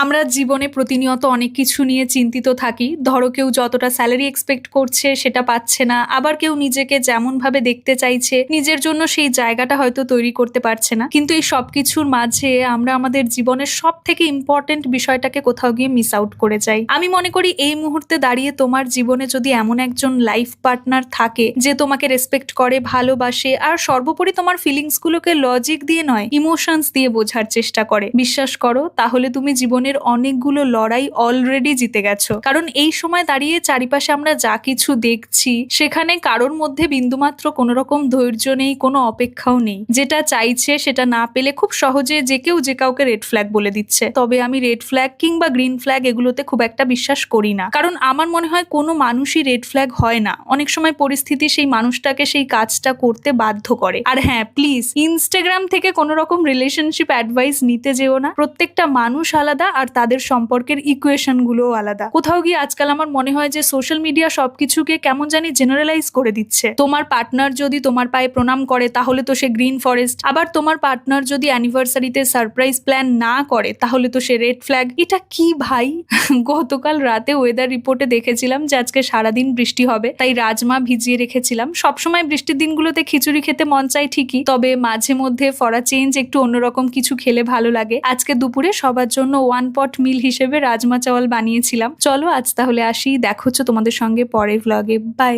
আমরা জীবনে প্রতিনিয়ত অনেক কিছু নিয়ে চিন্তিত থাকি। ধরো কেউ যতটা স্যালারি এক্সপেক্ট করছে সেটা পাচ্ছে না, আবার কেউ নিজেকে যেমন ভাবে দেখতে চাইছে নিজের জন্য সেই জায়গাটা হয়তো তৈরি করতে পারছে না। কিন্তু এই সবকিছুর মাঝে আমরা আমাদের জীবনের সব থেকে ইম্পর্টেন্ট বিষয়টাকে কোথাও গিয়ে মিস আউট করে যাই। আমি মনে করি এই মুহূর্তে দাঁড়িয়ে তোমার জীবনে যদি এমন একজন লাইফ পার্টনার থাকে যে তোমাকে রেসপেক্ট করে, ভালোবাসে, আর সর্বোপরি তোমার ফিলিংস গুলোকে লজিক দিয়ে নয় ইমোশনস দিয়ে বোঝার চেষ্টা করে, বিশ্বাস করো তাহলে তুমি জীবনের অনেকগুলো লড়াই অলরেডি জিতে গেছো। কারণ এই সময় দাঁড়িয়ে চারিপাশে আমরা যা কিছু দেখছি সেখানে কারোর মধ্যে বিন্দুমাত্র কোনো রকম ধৈর্য নেই, কোনো অপেক্ষাও নেই। যেটা চাইছে সেটা না পেলে খুব সহজে যে কেউ যে কাউকে রেড ফ্ল্যাগ বলে দিচ্ছে। তবে আমি রেড ফ্ল্যাগ কিংবা গ্রিন ফ্ল্যাগ এগুলোতে খুব একটা বিশ্বাস করি না, কারণ আমার মনে হয় কোনো মানুষই রেড ফ্ল্যাগ হয় না। অনেক সময় পরিস্থিতি সেই মানুষটাকে সেই কাজটা করতে বাধ্য করে। আর হ্যাঁ, প্লিজ ইনস্টাগ্রাম থেকে কোনো রকম রিলেশনশিপ অ্যাডভাইস নিতে যেও না। প্রত্যেকটা মানুষ আলাদা আর তাদের সম্পর্কের ইকুয়েশন গুলোও আলাদা। কোথাও গিয়ে আজকাল আমার মনে হয় যে সোশ্যাল মিডিয়া সবকিছুকে কেমন জানি জেনারেলাইজ করে দিচ্ছে। তোমার পার্টনার যদি তোমার পায়ে প্রণাম করে তাহলে তো সে গ্রিন ফরেস্ট, আবার তোমার পার্টনার যদি অ্যানিভার্সারিতে সারপ্রাইজ প্ল্যান না করে তাহলে তো সে রেড ফ্ল্যাগ। এটা কি ভাই? গতকাল রাতে ওয়েদার রিপোর্টে দেখেছিলাম যে আজকে সারাদিন বৃষ্টি হবে, তাই রাজমা ভিজিয়ে রেখেছিলাম। সবসময় বৃষ্টির দিনগুলোতে খিচুড়ি খেতে মন চাই ঠিকই, তবে মাঝে মধ্যে ফর আ চেঞ্জ একটু অন্যরকম কিছু খেলে ভালো লাগে। আজকে দুপুরে সবার জন্য ওয়ান পট মিল হিসেবে রাজমা চাওয়াল বানিয়েছিলাম। চলো আজ তাহলে আসি, দেখা হচ্ছে তোমাদের সঙ্গে পরের ভ্লগে। বাই।